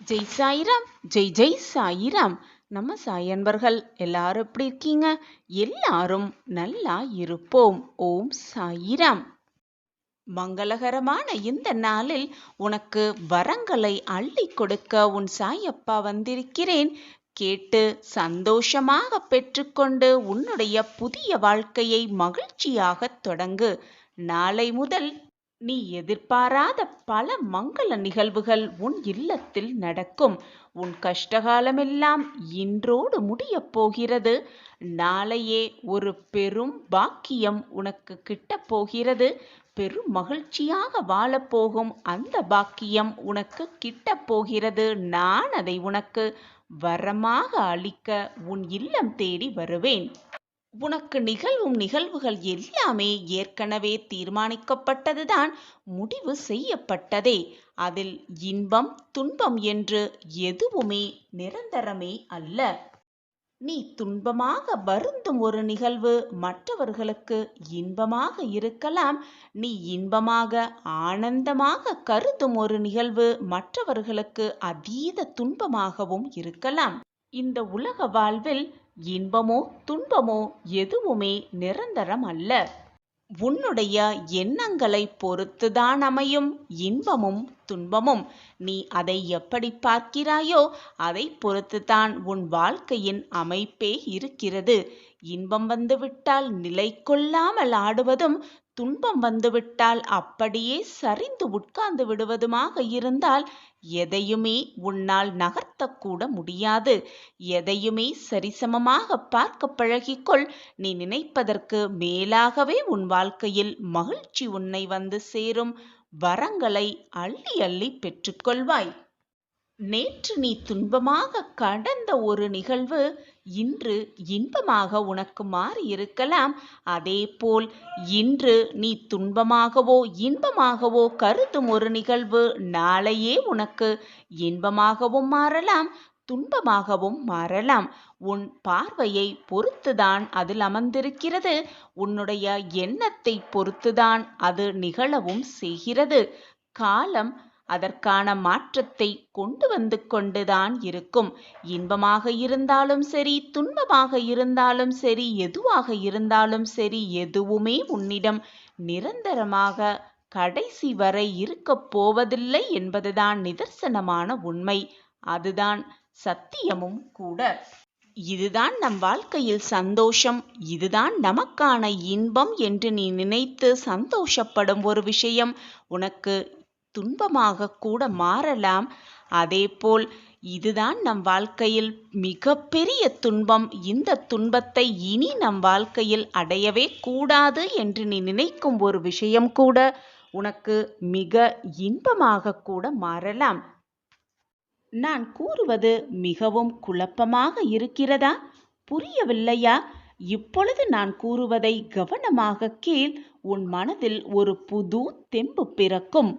ஜெய் சாயிராம். ஜெய் ஜெய் சாயிராம். நம்ம சாய் அன்பர்கள் எல்லாரும் எப்படி இருக்கீங்க? எல்லாரும் நல்லா இருப்போம். ஓம் சாயிராம். மங்களகரமான இந்த நாளில் உனக்கு வரங்களை அள்ளி கொடுக்க உன் சாயப்பா வந்திருக்கிறேன். கேட்டு சந்தோஷமாக பெற்றுக்கொண்டு உன்னுடைய புதிய வாழ்க்கையை மகிழ்ச்சியாக தொடங்கு. நாளை முதல் நீ எதிர்பாராத பல மங்கள நிகழ்வுகள் உன் இல்லத்தில் நடக்கும். உன் கஷ்டகாலமெல்லாம் இன்றோடு முடியப் போகிறது. நாளையே ஒரு பெரும் பாக்கியம் உனக்கு கிட்டப் போகிறது. பெரும் மகிழ்ச்சியாக வாழப்போகும் அந்த பாக்கியம் உனக்கு கிட்டப் போகிறது. நான் அதை உனக்கு வரமாக அளிக்க உன் இல்லம் தேடி வருவேன். உனக்கு நிகழ்வும் நிகழ்வுகள் எல்லாமே ஏற்கனவே தீர்மானிக்கப்பட்டதுதான், முடிவு செய்யப்பட்டதே. அதில் இன்பம் துன்பம் என்று எதுவுமே நிரந்தரமே அல்ல. நீ துன்பமாக வருந்தும் ஒரு நிகழ்வு மற்றவர்களுக்கு இன்பமாக இருக்கலாம். நீ இன்பமாக ஆனந்தமாக கருதும் ஒரு நிகழ்வு மற்றவர்களுக்கு அதீத துன்பமாகவும் இருக்கலாம். இந்த உலக வாழ்வில் இன்பமோ துன்பமோ எதுவுமே நிரந்தரம் அல்ல. உன்னுடைய எண்ணங்களை பொறுத்துதான் அமையும் இன்பமும் துன்பமும். நீ அதை எப்படி பார்க்கிறாயோ அதை பொறுத்துதான் உன் வாழ்க்கையின் அமைப்பே இருக்கிறது. இன்பம் வந்துவிட்டால் நிலை கொள்ளாமல் ஆடுவதும், துன்பம் வந்துவிட்டால் அப்படியே சரிந்து உட்கார்ந்து விடுவதுமாக இருந்தால் எதையுமே உன்னால் நகர்த்தக்கூட முடியாது. எதையுமே சரிசமமாக பார்க்க பழகிக்கொள். நீ நினைப்பதற்கு மேலாகவே உன் வாழ்க்கையில் மகிழ்ச்சி உன்னை வந்து சேரும். வரங்களை அள்ளி அள்ளி பெற்றுக்கொள்வாய். நேற்று நீ துன்பமாக கடந்த ஒரு நிகழ்வு இன்று இன்பமாக உனக்கு மாறியிருக்கலாம். அதேபோல் இன்று நீ துன்பமாகவோ இன்பமாகவோ கருதும் ஒரு நிகழ்வு நாளையே உனக்கு இன்பமாகவும் மாறலாம், துன்பமாகவும் மாறலாம். உன் பார்வையை பொறுத்துதான் அதில் அமர்ந்திருக்கிறது. உன்னுடைய எண்ணத்தை பொறுத்துதான் அது நிகழவும் செய்கிறது. காலம் அதற்கான மாற்றத்தை கொண்டு வந்து கொண்டுதான் இருக்கும். இன்பமாக இருந்தாலும் சரி, துன்பமாக இருந்தாலும் சரி, எதுவாக இருந்தாலும் சரி, எதுவுமே உன்னிடம் நிரந்தரமாக கடைசி வரை இருக்கப் போவதில்லை என்பதுதான் நிதர்சனமான உண்மை. அதுதான் சத்தியமும் கூட. இதுதான் நம் வாழ்க்கையில் சந்தோஷம், இதுதான் நமக்கான இன்பம் என்று நீ நினைத்து சந்தோஷப்படும் ஒரு விஷயம் உனக்கு துன்பமாக கூட மாறலாம். அதேபோல் இதுதான் நம் வாழ்க்கையில் மிகப்பெரிய துன்பம், இந்த துன்பத்தை இனி நம் வாழ்க்கையில் அடையவே கூடாது என்று நீ நினைக்கும் ஒரு விஷயம் கூட உனக்கு மிக இன்பமாக கூட மாறலாம். நான் கூறுவது மிகவும் குழப்பமாக இருக்கிறதா? புரியவில்லையா? இப்பொழுது நான் கூறுவதை கவனமாக கேள். உன் மனதில் ஒரு புது தெம்பு பிறக்கும்.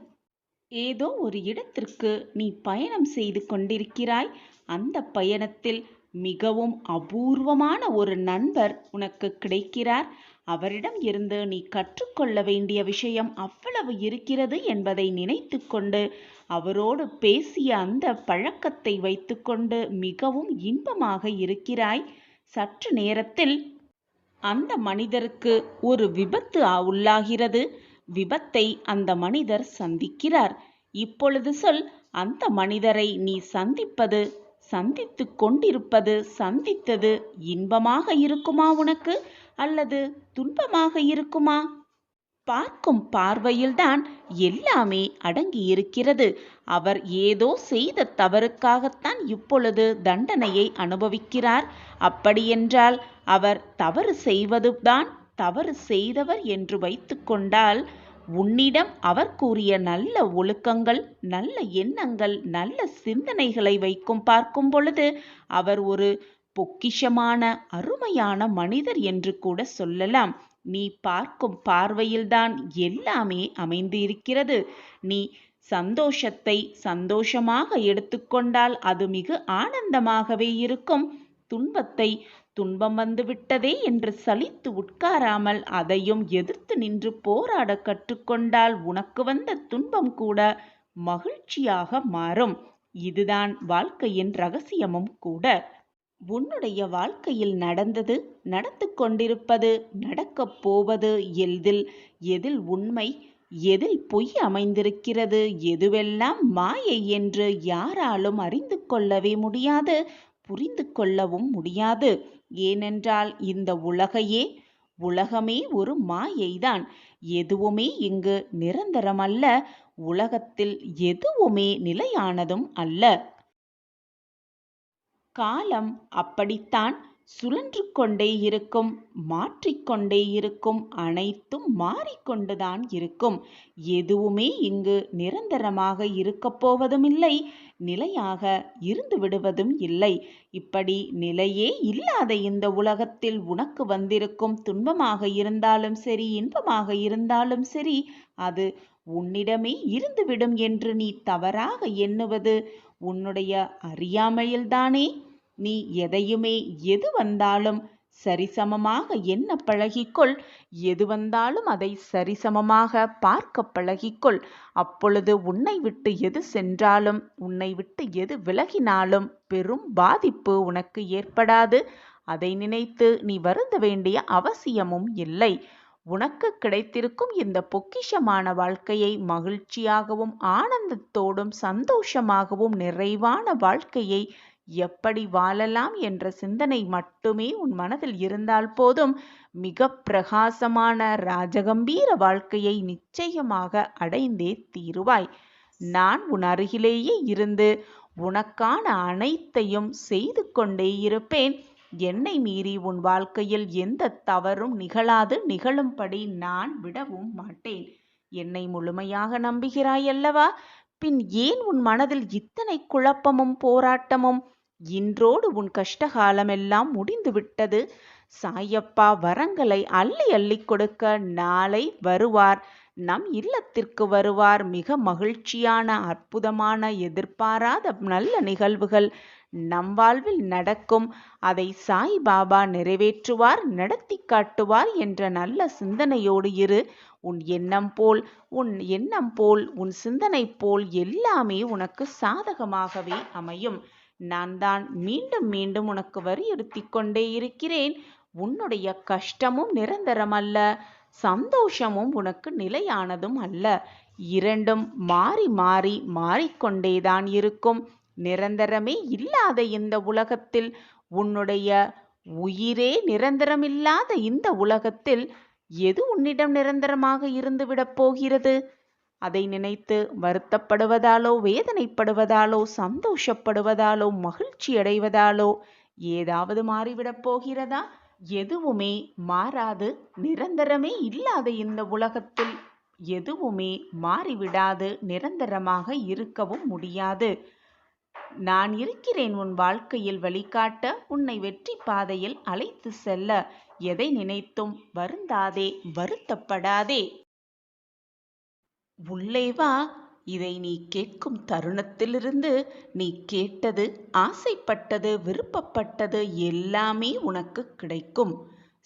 ஏதோ ஒரு இடத்திற்கு நீ பயணம் செய்து கொண்டிருக்கிறாய். அந்த பயணத்தில் மிகவும் அபூர்வமான ஒரு நண்பர் உனக்கு கிடைக்கிறார். அவரிடம் இருந்து நீ கற்றுக்கொள்ள வேண்டிய விஷயம் அவ்வளவு இருக்கிறது என்பதை நினைத்து கொண்டு அவரோடு பேசிய அந்த பழக்கத்தை வைத்துக்கொண்டு மிகவும் இன்பமாக இருக்கிறாய். சற்று நேரத்தில் அந்த மனிதருக்கு ஒரு விபத்து உள்ளாகிறது. விபத்தை அந்த மனிதர் சந்திக்கிறார். இப்பொழுது சொல், அந்த மனிதரை நீ சந்தித்து கொண்டிருப்பது, சந்தித்தது இன்பமாக இருக்குமா உனக்கு, அல்லது துன்பமாக இருக்குமா? பார்க்கும் பார்வையில்தான் எல்லாமே அடங்கி இருக்கிறது. அவர் ஏதோ செய்த தவறுக்காகத்தான் இப்பொழுது தண்டனையை அனுபவிக்கிறார். அப்படியென்றால் அவர் தவறு செய்வதுதான் தவறு செய்தவர் என்று வைத்து கொண்டால், உன்னிடம் அவர் கூறிய நல்ல ஒழுக்கங்கள், நல்ல எண்ணங்கள், நல்ல சிந்தனைகளை பார்க்கும் பொழுது அவர் ஒரு பொக்கிஷமான அருமையான மனிதர் என்று கூட சொல்லலாம். நீ பார்க்கும் பார்வையில்தான் எல்லாமே அமைந்து இருக்கிறது. நீ சந்தோஷத்தை சந்தோஷமாக எடுத்துக்கொண்டால் அது மிக ஆனந்தமாகவே இருக்கும். துன்பத்தை துன்பம் வந்துவிட்டதே என்று சலித்து உட்காராமல் அதையும் எதிர்த்து நின்று போராட கற்றுக்கொண்டால் உனக்கு வந்த துன்பம் கூட மகிழ்ச்சியாக மாறும். இதுதான் வாழ்க்கையின் ரகசியமும் கூட. உன்னுடைய வாழ்க்கையில் நடந்தது, நடந்து கொண்டிருப்பது, நடக்கப் போவது எதில் உண்மை, எதில் பொய் அமைந்திருக்கிறது, எதுவெல்லாம் மாயை என்று யாராலும் அறிந்து கொள்ளவே முடியாது, புரிந்து கொள்ளவும் முடியாது. ஏனென்றால் இந்த உலகமே ஒரு மாயைதான். எதுவுமே இங்கு நிரந்தரமல்ல. உலகத்தில் எதுவுமே நிலையானதும் அல்ல. காலம் அப்படித்தான் சுழன்று கொண்டே இருக்கும், மாற்றிக்கொண்டே இருக்கும், அனைத்தும் மாறிக்கொண்டுதான் இருக்கும். எதுவுமே இங்கு நிரந்தரமாக இருக்கப் போவதுமில்லை, நிலையாக இருந்து விடுவதும் இல்லை. இப்படி நிலையே இல்லாத இந்த உலகத்தில் உனக்கு வந்திருக்கும் துன்பமாக இருந்தாலும் சரி, இன்பமாக இருந்தாலும் சரி, அது உன்னிடமே இருந்துவிடும் என்று நீ தவறாக எண்ணுவது உன்னுடைய அறியாமையில்தானே. நீ எதையுமே எது வந்தாலும் சரிசமமாக எண்ண பழகிக்கொள். எது வந்தாலும் அதை சரிசமமாக பார்க்க பழகிக்கொள். அப்பொழுது உன்னை விட்டு எது சென்றாலும், உன்னை விட்டு எது விலகினாலும் பெரும் பாதிப்பு உனக்கு ஏற்படாது. அதை நினைத்து நீ வருந்த வேண்டிய அவசியமும் இல்லை. உனக்கு கிடைத்திருக்கும் இந்த பொக்கிஷமான வாழ்க்கையை மகிழ்ச்சியாகவும் ஆனந்தத்தோடும் சந்தோஷமாகவும் நிறைவான வாழ்க்கையை எப்படி வாழலாம் என்ற சிந்தனை மட்டுமே உன் மனதில் இருந்தால் போதும். மிக பிரகாசமான ராஜகம்பீர வாழ்க்கையை நிச்சயமாக அடைந்தே தீருவாய். நான் உன் அருகிலேயே இருந்து உனக்கான அனைத்தையும் செய்து கொண்டே இருப்பேன். என்னை மீறி உன் வாழ்க்கையில் எந்த தவறும் நிகழாது. நிகழும்படி நான் விடவும் மாட்டேன். என்னை முழுமையாக நம்புகிறாய் அல்லவா? பின் ஏன் உன் மனதில் இத்தனை குழப்பமும் போராட்டமும்? இன்றோடு உன் கஷ்டகாலமெல்லாம் முடிந்துவிட்டது. சாயப்பா வரங்களை அள்ளி அள்ளி கொடுக்க நாளை வருவார். நம் இல்லத்திற்கு வருவார். மிக மகிழ்ச்சியான, அற்புதமான, எதிர்பாராத நல்ல நிகழ்வுகள் நம் வாழ்வில் நடக்கும். அதை சாய்பாபா நிறைவேற்றுவார், நடத்தி காட்டுவார் என்ற நல்ல சிந்தனையோடு இரு. உன் எண்ணம் போல் உன் சிந்தனை போல் எல்லாமே உனக்கு சாதகமாகவே அமையும். நான் தான் மீண்டும் மீண்டும் உனக்கு வலியுறுத்தி கொண்டே இருக்கிறேன். உன்னுடைய கஷ்டமும் நிரந்தரமல்ல, சந்தோஷமும் உனக்கு நிலையானதும் அல்ல. இரண்டும் மாறி மாறி மாறிக்கொண்டேதான் இருக்கும். நிரந்தரமே இல்லாத இந்த உலகத்தில், உன்னுடைய உயிரே நிரந்தரமில்லாத இந்த உலகத்தில் எது உன்னிடம் நிரந்தரமாக இருந்துவிடப் போகிறது? அதை நினைத்து வருத்தப்படுவதாலோ, வேதனைப்படுவதாலோ, சந்தோஷப்படுவதாலோ, மகிழ்ச்சி அடைவதாலோ ஏதாவது மாறிவிடப் போகிறதா? எதுவுமே மாறாது. நிரந்தரமே இல்லாத இந்த உலகத்தில் எதுவுமே மாறிவிடாது, நிரந்தரமாக இருக்கவும் முடியாது. நான் இருக்கிறேன் உன் வாழ்க்கையில் வழிகாட்ட, உன்னை வெற்றி பாதையில் அழைத்து செல்ல. எதை நினைத்தும் வருந்தாதே, வருத்தப்படாதே. உள்ளே வா. இதை நீ கேட்கும் தருணத்திலிருந்து நீ கேட்டது, ஆசைப்பட்டது, விருப்பப்பட்டது எல்லாமே உனக்கு கிடைக்கும்.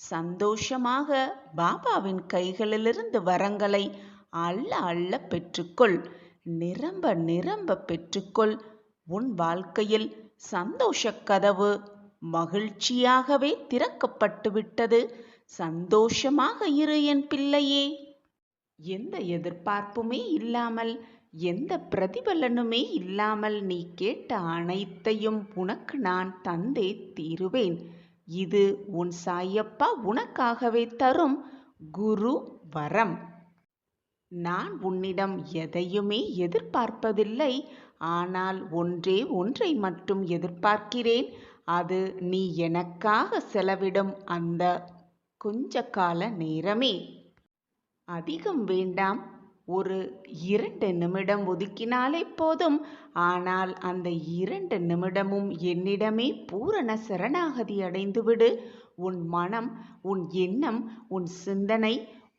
சந்தோஷமாக பாபாவின் கைகளிலிருந்து வரங்களை அள்ள அள்ள பெற்றுக்கொள். நிரம்ப நிரம்ப பெற்றுக்கொள். உன் வாழ்க்கையில் சந்தோஷ கதவு மகிழ்ச்சியாகவே திறக்கப்பட்டு விட்டது. சந்தோஷமாக இரு என் பிள்ளையே. எந்த எதிர்பார்ப்புமே இல்லாமல், எந்த பிரதிபலனுமே இல்லாமல் நீ கேட்ட அனைத்தையும் உனக்கு நான் தந்தே தீருவேன். இது உன் சாயப்பா உனக்காகவே தரும் குரு வரம். நான் உன்னிடம் எதையுமே எதிர்பார்ப்பதில்லை. ஆனால் ஒன்றை மட்டும் எதிர்பார்க்கிறேன். அது நீ எனக்காக செலவிடும் அந்த கொஞ்ச கால நேரமே. அதிகம் வேண்டாம். ஒரு 2 நிமிடம் ஒதுக்கினாலே போதும். ஆனால் அந்த 2 நிமிடமும் என்னிடமே பூரண சரணாகதி அடைந்துவிடு. உன் மனம், உன் எண்ணம், உன் சிந்தனை,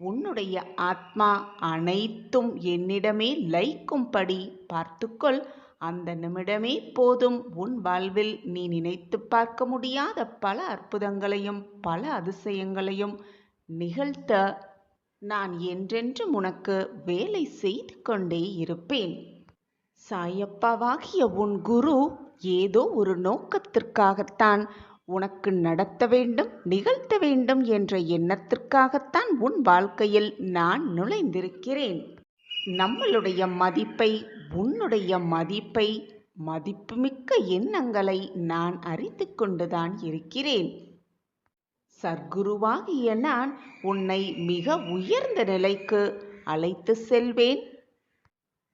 உன்னுடைய ஆத்மா அனைத்தும் என்னிடமே லயிக்கும்படி பார்த்துக்கொள். அந்த நிமிடமே போதும். உன் வாழ்வில் நீ நினைத்து பார்க்க முடியாத பல அற்புதங்களையும் பல அதிசயங்களையும் நிகழ்த்த நான் என்றென்றும் உனக்கு வேலை செய்து கொண்டே இருப்பேன். சாயப்பாவாகிய உன் குரு ஏதோ ஒரு நோக்கத்திற்காகத்தான் உனக்கு நடத்த வேண்டும், நிகழ்த்த வேண்டும் என்ற எண்ணத்திற்காகத்தான் உன் வாழ்க்கையில் நான் நுழைந்திருக்கிறேன். நம்மளுடைய மதிப்பை, உன்னுடைய மதிப்பை, மதிப்புமிக்க எண்ணங்களை நான் அறிந்து கொண்டுதான் இருக்கிறேன். சர்க்குருவாகிய நான் உன்னை மிக உயர்ந்த நிலைக்கு அழைத்து செல்வேன்.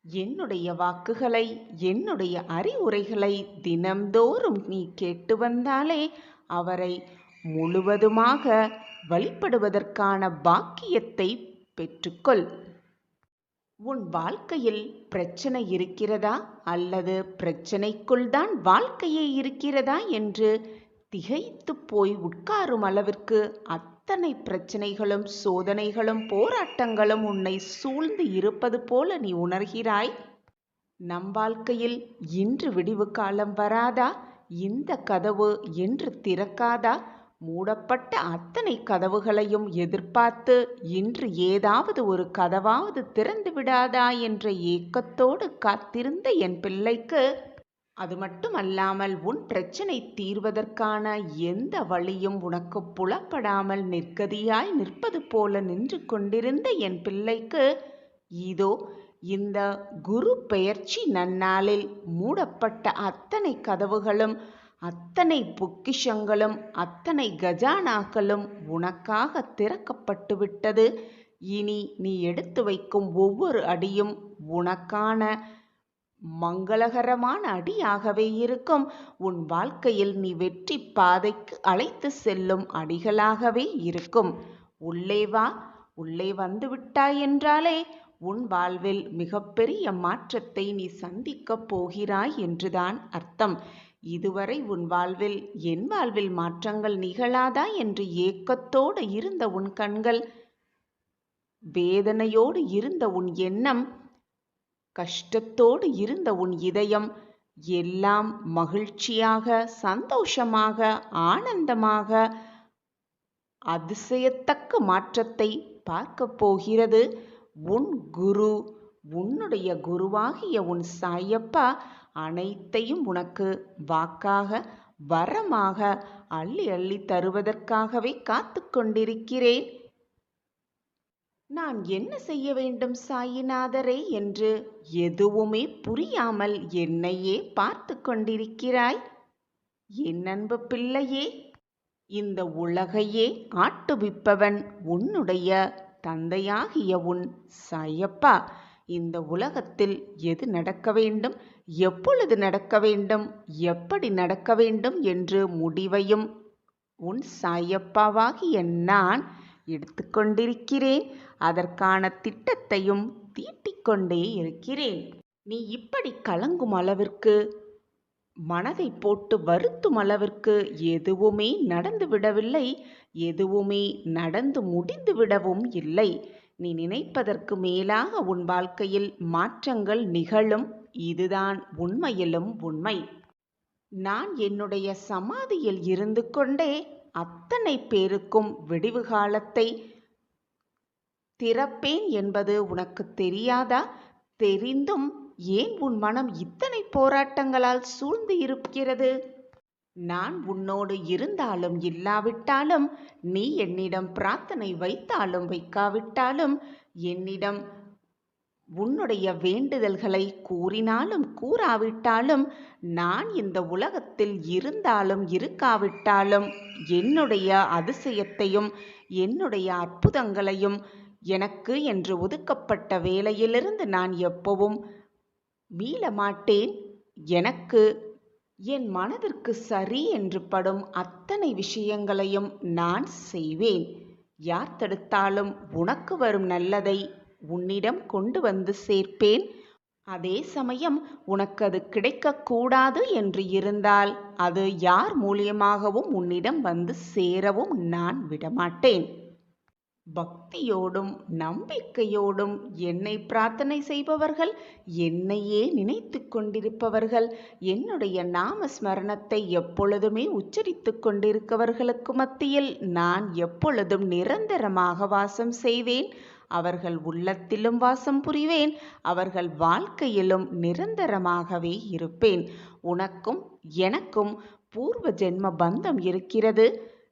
என்னுடைய வாக்குகளை, என்னுடைய அறிவுரைகளை தினம்தோறும் நீ கேட்டு வந்தாலே அவரை முழுவதுமாக வழிபடுவதற்கான பாக்கியத்தை பெற்றுக்கொள். உன் வாழ்க்கையில் பிரச்சனை இருக்கிறதா அல்லது பிரச்சனைக்குள் தான் வாழ்க்கையே இருக்கிறதா என்று திகைத்து போய் உட்காரும் அளவிற்கு அத்தனை பிரச்சனைகளும், சோதனைகளும், போராட்டங்களும் உன்னை சூழ்ந்து இருப்பது போல நீ உணர்கிறாய். நம் வாழ்க்கையில் இன்று விடிவு காலம் வராதா? இந்த கதவு என்று திறக்காதா? மூடப்பட்ட அத்தனை கதவுகளையும் எதிர்பார்த்து இன்று ஏதாவது ஒரு கதவாவது திறந்து விடாதா என்ற ஏக்கத்தோடு காத்திருந்த என் பிள்ளைக்கு, அது மட்டுமல்லாமல் உன் பிரச்சனை தீர்வதற்கான எந்த வழியும் உனக்கு புலப்படாமல் நிர்கதியாய் நிற்பது போல நின்று கொண்டிருந்த என் பிள்ளைக்கு, இதோ இந்த குரு பெயர்ச்சி நன்னாளில் மூடப்பட்ட அத்தனை கதவுகளும், அத்தனை பொக்கிஷங்களும், அத்தனை கஜானாக்களும் உனக்காக திறக்கப்பட்டு விட்டது. இனி நீ எடுத்து வைக்கும் ஒவ்வொரு அடியும் உனக்கான மங்களகரமான அடியாகவே இருக்கும். உன் வாழ்க்கையில் நீ வெற்றி பாதைக்கு அழைத்து செல்லும் அடிகளாகவே இருக்கும். உள்ளே வா. உள்ளே வந்து விட்டாய் என்றாலே உன் வாழ்வில் மிகப்பெரிய மாற்றத்தை நீ சந்திக்கப் போகிறாய் என்றுதான் அர்த்தம். இதுவரை உன் வாழ்வில் என் வாழ்வில் மாற்றங்கள் நிகழாதா என்று ஏக்கத்தோடு இருந்த உன் கண்கள், வேதனையோடு இருந்த உன் எண்ணம், கஷ்டத்தோடு இருந்த உன் இதயம் எல்லாம் மகிழ்ச்சியாக, சந்தோஷமாக, ஆனந்தமாக, அதிசயத்தக்க மாற்றத்தை பார்க்க போகிறது. உன் குரு, உன்னுடைய குருவாகிய உன் சாயப்பா அனைத்தையும் உனக்கு வாக்காக, வரமாக அள்ளி அள்ளி தருவதற்காகவே காத்து கொண்டிருக்கிறேன். நான் என்ன செய்ய வேண்டும் சாயிநாதரே என்று எதுவுமே புரியாமல் என்னையே பார்த்து கொண்டிருக்கிறாய். என் அன்பு பிள்ளையே, இந்த உலகையே ஆட்டுவிப்பவன் உன்னுடைய தந்தையாகிய உன் சாயப்பா. இந்த உலகத்தில் எது நடக்க வேண்டும், எப்பொழுது நடக்க வேண்டும், எப்படி நடக்க வேண்டும் என்று முடிவையும் உன் சாயப்பாவாகிய நான் எடுத்துக்கொண்டிருக்கிறேன். அதற்கான திட்டத்தையும் தீட்டிக்கொண்டே இருக்கிறேன். நீ இப்படி கலங்கும் அளவிற்கு, மனதை போட்டு வருத்தும் அளவிற்கு எதுவுமே நடந்து விடவில்லை. எதுவுமே நடந்து முடிந்து விடவும் இல்லை. நீ நினைப்பதற்கு மேலாக உன் வாழ்க்கையில் மாற்றங்கள் நிகழும். இதுதான் உண்மையிலும் உண்மை. நான் என்னுடைய சமாதியில் இருந்து கொண்டே அத்தனை பேருக்கும் விடிவு காலத்தை திறப்பேன் என்பது உனக்கு தெரியாதா? தெரிந்தும் ஏன் உன் மனம் இத்தனை போராட்டங்களால் சூழ்ந்து இருக்கிறது? நான் உன்னோடு இருந்தாலும் இல்லாவிட்டாலும், நீ என்னிடம் பிரார்த்தனை வைத்தாலும் வைக்காவிட்டாலும், என்னிடம் உன்னுடைய வேண்டுதல்களை கூறினாலும் கூறாவிட்டாலும், நான் இந்த உலகத்தில் இருந்தாலும் இருக்காவிட்டாலும், என்னுடைய அதிசயத்தையும் என்னுடைய அற்புதங்களையும் எனக்கு என்று ஒதுக்கப்பட்ட வேளையிலிருந்து நான் எப்பவும் மீள மாட்டேன். எனக்கு என் மனதிற்கு சரி என்று படும் அத்தனை விஷயங்களையும் நான் செய்வேன். யார் தடுத்தாலும் உனக்கு வரும் நல்லதை உன்னிடம் கொண்டு வந்து சேர்ப்பேன். அதே சமயம் உனக்கு அது கிடைக்கக்கூடாது என்று இருந்தால் அது யார் மூலியமாகவும் உன்னிடம் வந்து சேரவும் நான் விடமாட்டேன். பக்தியோடும் நம்பிக்கையோடும் என்னை பிரார்த்தனை செய்பவர்கள், என்னையே நினைத்து கொண்டிருப்பவர்கள், என்னுடைய நாம ஸ்மரணத்தை எப்பொழுதுமே உச்சரித்து கொண்டிருப்பவர்களுக்கு மத்தியில் நான் எப்பொழுதும் நிரந்தரமாக வாசம் செய்வேன். அவர்கள் உள்ளத்திலும் வாசம் புரிவேன். அவர்கள் வாழ்க்கையிலும் நிரந்தரமாகவே இருப்பேன். உனக்கும் எனக்கும் பூர்வ ஜென்ம பந்தம் இருக்கிறது.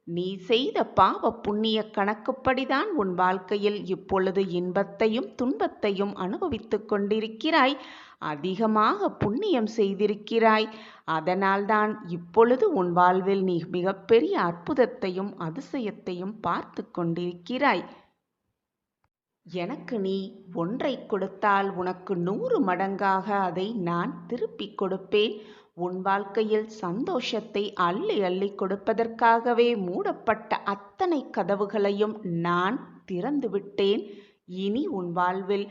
நீ செய்த பாவ புண்ணிய கணக்குப்படிதான் உன் வாழ்க்கையில் இப்பொழுது இன்பத்தையும் துன்பத்தையும் அனுபவித்துக் கொண்டிருக்கிறாய். அதிகமாக புண்ணியம் செய்திருக்கிறாய். அதனால்தான் இப்பொழுது உன் வாழ்வில் நீ மிகப்பெரிய அற்புதத்தையும் அதிசயத்தையும் பார்த்து கொண்டிருக்கிறாய். எனக்கு நீ ஒன்றை கொடுத்தால் உனக்கு 100 மடங்காக அதை நான் திருப்பிக் கொடுப்பேன். உன் வாழ்க்கையில் சந்தோஷத்தை அள்ளி அள்ளி கொடுப்பதற்காகவே மூடப்பட்ட அத்தனை கதவுகளையும் நான் திறந்து விட்டேன். இனி உன் வாழ்வில்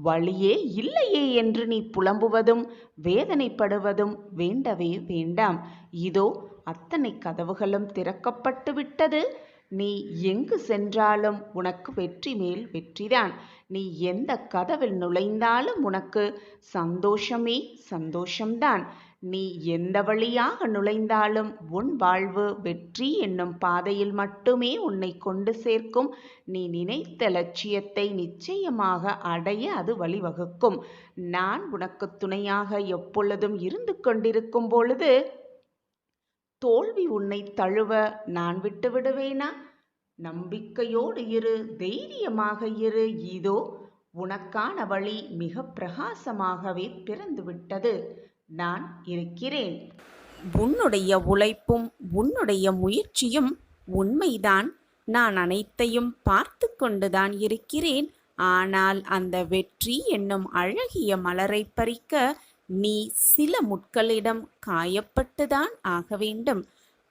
வழியே இல்லையே என்று நீ புலம்புவதும் வேதனைப்படுவதும் வேண்டவே வேண்டாம். இதோ அத்தனை கதவுகளும் திறக்கப்பட்டு விட்டது. நீ எங்கு சென்றாலும் உனக்கு வெற்றி மேல் வெற்றிதான். நீ எந்த கதவில் நுழைந்தாலும் உனக்கு சந்தோஷமே சந்தோஷம்தான். நீ எந்த வழியாக நுழைந்தாலும் உன் வாழ்வு வெற்றி என்னும் பாதையில் மட்டுமே உன்னை கொண்டு சேர்க்கும். நீ நினைத்த லட்சியத்தை நிச்சயமாக அடைய அது வழிவகுக்கும். நான் உனக்கு துணையாக எப்பொழுதும் இருந்து கொண்டிருக்கும் பொழுது தோல்வி உன்னை தழுவ நான் விட்டு விடுவேனா? நம்பிக்கையோடு இரு, தைரியமாக இரு. இதோ உனக்கான வழி மிக பிரகாசமாகவே பிறந்துவிட்டது. நான் இருக்கிறேன். உன்னுடைய உழைப்பும் உன்னுடைய முயற்சியும் உண்மைதான். நான் அனைத்தையும் பார்த்து கொண்டுதான் இருக்கிறேன். ஆனால் அந்த வெற்றி என்னும் அழகிய மலரை பறிக்க நீ சில முட்களிடம் காயப்பட்டுதான் ஆக வேண்டும்.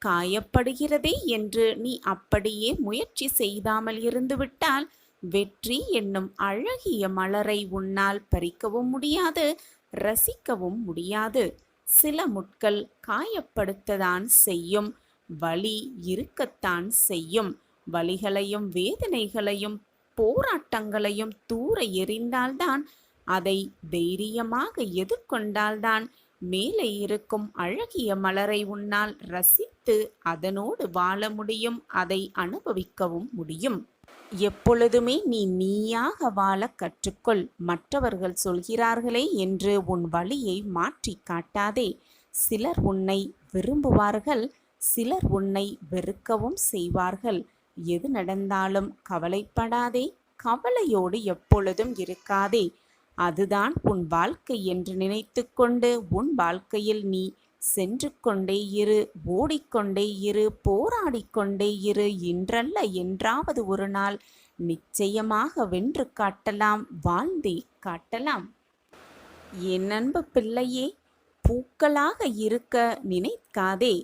காயப்படுகிறதே என்று நீ அப்படியே முயற்சி செய்தாமல் இருந்துவிட்டால் வெற்றி என்னும் அழகிய மலரை உன்னால் பறிக்கவும் முடியாது, ரசிக்கவும் முடியாது. சில முட்கள் காயப்படுத்தத்தான் செய்யும், வலி இருக்கத்தான் செய்யும். வலிகளையும் வேதனைகளையும் போராட்டங்களையும் தூர எறிந்தால்தான், அதை தைரியமாக எதிர்கொண்டால்தான் மேலே இருக்கும் அழகிய மலரை உன்னால் ரசித்து அதனோடு வாழ முடியும், அதை அனுபவிக்கவும் முடியும். எப்பொழுதுமே நீ நீயாக வாழ கற்றுக்கொள். மற்றவர்கள் சொல்கிறார்களே என்று உன் வழியை மாற்றி காட்டாதே. சிலர் உன்னை விரும்புவார்கள், சிலர் உன்னை வெறுக்கவும் செய்வார்கள். எது நடந்தாலும் கவலைப்படாதே, கவலையோடு எப்பொழுதும் இருக்காதே. அதுதான் உன் வாழ்க்கை என்று நினைத்து கொண்டு உன் வாழ்க்கையில் நீ சென்று கொண்டே இரு, ஓடிக்கொண்டே இரு, போராடிக்கொண்டே இரு. இன்றல்ல என்றாவது ஒரு நாள் நிச்சயமாக வென்று காட்டலாம், வாழ்ந்தே காட்டலாம். என் அன்பு பிள்ளையே, பூக்களாக இருக்க நினைக்காதே.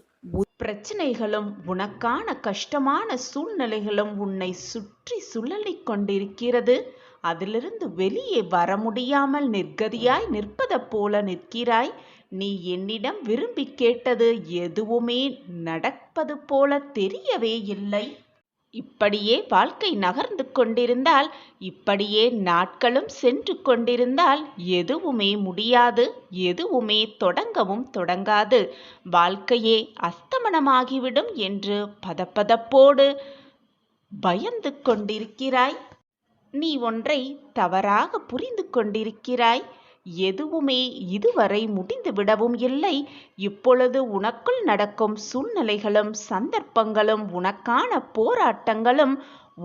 பிரச்சனைகளும் உனக்கான கஷ்டமான சூழ்நிலைகளும் உன்னை சுற்றி சுழலிக் கொண்டிருக்கிறது. அதிலிருந்து வெளியே வர முடியாமல் நிர்கதியாய் நிற்பது போல நிற்கிறாய். நீ என்னிடம் விரும்பி கேட்டது எதுவுமே நடப்பது போல தெரியவே இல்லை. இப்படியே வாழ்க்கை நகர்ந்து கொண்டிருந்தால், இப்படியே நாட்களும் சென்று கொண்டிருந்தால் எதுவுமே முடியாது, எதுவுமே தொடங்கவும் தொடங்காது. வாழ்க்கையே அஸ்தமனமாகிவிடும் என்று பதப்பதப்போடு பயந்து கொண்டிருக்கிறாய். நீ ஒன்றை தவறாக புரிந்து கொண்டிருக்கிறாய். எதுவுமே இதுவரை முடிந்து விடவும் இல்லை. இப்பொழுது உனக்குள் நடக்கும் சூழ்நிலைகளும் சந்தர்ப்பங்களும் உனக்கான போராட்டங்களும்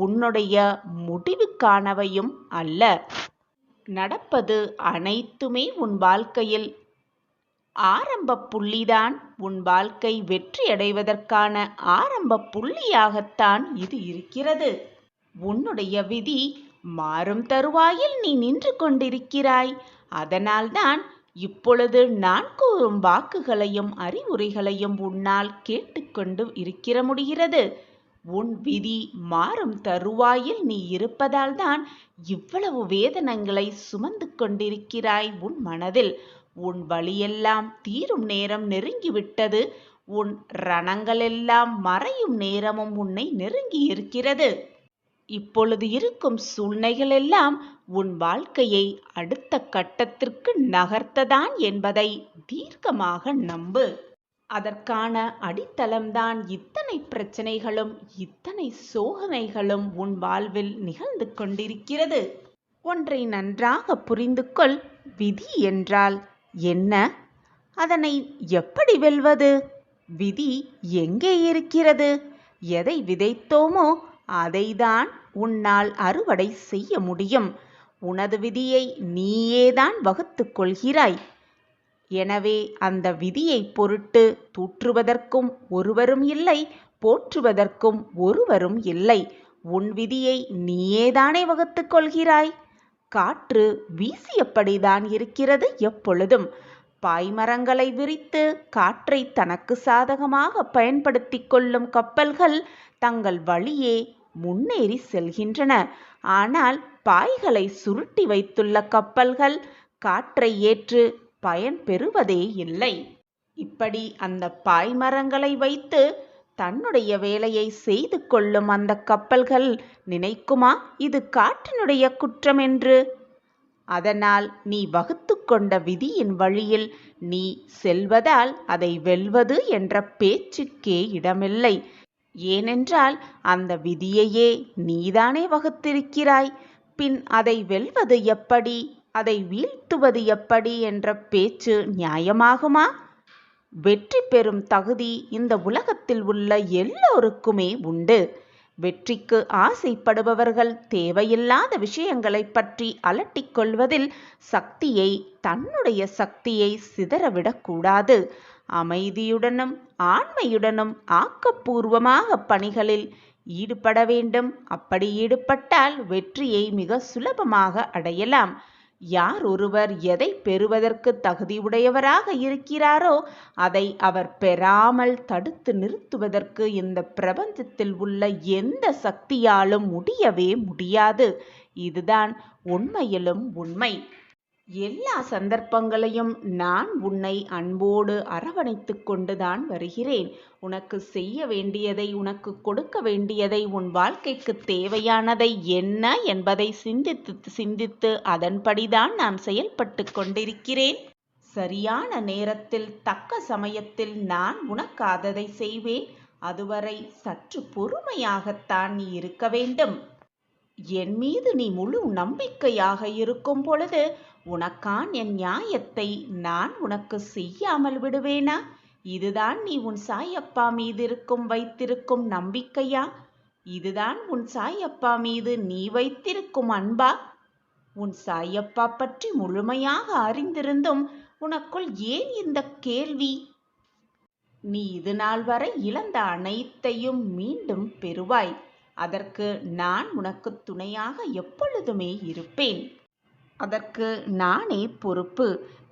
உன்னுடைய முடிவுக்கானவையும் அல்ல. நடப்பது அனைத்துமே உன் வாழ்க்கையில் ஆரம்ப புள்ளிதான். உன் வாழ்க்கை வெற்றியடைவதற்கான ஆரம்ப புள்ளியாகத்தான் இது இருக்கிறது. உன்னுடைய விதி மாறும் தருவாயில் நீ நின்று கொண்டிருக்கிறாய். அதனால்தான் இப்பொழுது நான் கூறும் வாக்குகளையும் அறிவுரைகளையும் உன்னால் கேட்டுக்கொண்டு இருக்கிற முடிகிறது. உன் விதி மாறும் தருவாயில் நீ இருப்பதால் தான் இவ்வளவு வேதனைகளை சுமந்து கொண்டிருக்கிறாய் உன் மனதில். உன் வலியெல்லாம் தீரும் நேரம் நெருங்கிவிட்டது. உன் ரணங்களெல்லாம் மறையும் நேரமும் உன்னை நெருங்கி இருக்கிறது. இப்பொழுது இருக்கும் சூழ்நிலைகள் எல்லாம் உன் வாழ்க்கையை அடுத்த கட்டத்திற்கு நகர்த்ததான் என்பதை தீர்க்கமாக நம்பு. அதற்கான அடித்தளம்தான் இத்தனை பிரச்சனைகளும் இத்தனை சோதனைகளும் உன் வாழ்வில் நிகழ்ந்து கொண்டிருக்கிறது. ஒன்றை நன்றாக புரிந்து கொள். விதி என்றால் என்ன? அதனை எப்படி வெல்வது? விதி எங்கே இருக்கிறது? எதை விதைத்தோமோ அதைதான் உன்னால் அறுவடை செய்ய முடியும். உனது விதியை நீயேதான் வகுத்துக் கொள்கிறாய். எனவே அந்த விதியை பொருட்டு தூற்றுவதற்கும் ஒருவரும் இல்லை, போற்றுவதற்கும் ஒருவரும் இல்லை. உன் விதியை நீயேதானே வகுத்துக் கொள்கிறாய். காற்று வீசியபடிதான் இருக்கிறது எப்பொழுதும். பாய்மரங்களை விரித்து காற்றை தனக்கு சாதகமாக பயன்படுத்தி கொள்ளும் கப்பல்கள் தங்கள் வழியே முன்னேறி செல்கின்றன. ஆனால் பாய்களை சுருட்டி வைத்துள்ள கப்பல்கள் காற்றை ஏற்று பயன் பெறுவதே இல்லை. இப்படி அந்த பாய்மரங்களை வைத்து தன்னுடைய வேலையை செய்து கொள்ளும் அந்த கப்பல்கள் நினைக்குமா இது காற்றினுடைய குற்றம் என்று? அதனால் நீ வகுத்து கொண்ட விதியின் வழியில் நீ செல்வதால் அதை வெல்வது என்ற பேச்சுக்கே இடமில்லை. ஏனென்றால் அந்த விதியையே நீதானே வகுத்திருக்கிறாய். பின் அதை வெல்வது எப்படி, அதை வீழ்த்துவது எப்படி என்ற பேச்சு நியாயமாகுமா? வெற்றி பெறும் தகுதி இந்த உலகத்தில் உள்ள எல்லோருக்குமே உண்டு. வெற்றிக்கு ஆசைப்படுபவர்கள் தேவையில்லாத விஷயங்களை பற்றி அலட்டிக் கொள்வதில் தன்னுடைய சக்தியை சிதறவிடக்கூடாது. அமைதியுடனும் ஆண்மையுடனும் ஆக்கப்பூர்வமாக பணிகளில் ஈடுபட வேண்டும். அப்படி ஈடுபட்டால் வெற்றியை மிக சுலபமாக அடையலாம். யார் ஒருவர் எதை பெறுவதற்கு தகுதியுடையவராக இருக்கிறாரோ அதை அவர் பெறாமல் தடுத்து நிறுத்துவதற்கு இந்த பிரபஞ்சத்தில் உள்ள எந்த சக்தியாலும் முடியவே முடியாது. இதுதான் உண்மையிலும் உண்மை. எல்லா சந்தர்ப்பங்களையும் நான் உன்னை அன்போடு அரவணைத்துக் கொண்டுதான் வருகிறேன். உனக்கு செய்ய வேண்டியதை, உனக்கு கொடுக்க வேண்டியதை, உன் வாழ்க்கைக்கு தேவையானதை என்ன என்பதை சிந்தித்து அதன்படிதான் நான் செயல்பட்டு கொண்டிருக்கிறேன். சரியான நேரத்தில் தக்க சமயத்தில் நான் உனக்காததை செய்வேன். அதுவரை சற்று பொறுமையாகத்தான் நீ இருக்க வேண்டும். என் மீது நீ முழு நம்பிக்கையாக இருக்கும் பொழுது உனக்கான் என் நியாயத்தை நான் உனக்கு செய்யாமல் விடுவேனா? இதுதான் நீ உன் சாயப்பா மீது வைத்திருக்கும் நம்பிக்கையா? இதுதான் உன் சாயப்பா மீது நீ வைத்திருக்கும் அன்பா? உன் சாயப்பா பற்றி முழுமையாக அறிந்திருந்தும் உனக்குள் ஏன் இந்த கேள்வி? நீ இதுநாள் வரை இழந்த அனைத்தையும் மீண்டும் பெறுவாய். அதற்கு நான் உனக்கு துணையாக எப்பொழுதுமே இருப்பேன். அதற்கு நானே பொறுப்பு.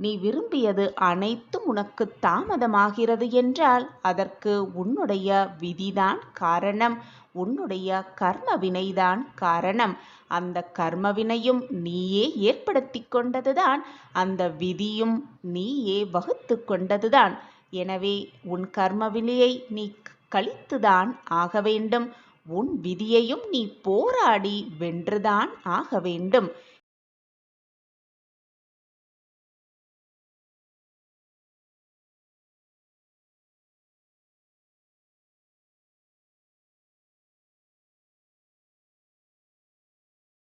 நீ விரும்பியது அனைத்தும் உனக்கு தாமதமாகிறது என்றால் அதற்கு உன்னுடைய விதிதான் காரணம், உன்னுடைய கர்ம வினைதான் காரணம். அந்த கர்மவினையும் நீயே ஏற்படுத்தி கொண்டதுதான், அந்த விதியும் நீயே வகுத்து கொண்டதுதான். எனவே உன் கர்ம வினையை நீ கழித்துதான் ஆக வேண்டும். உன் விதியையும் நீ போராடி வென்றுதான் ஆக வேண்டும்.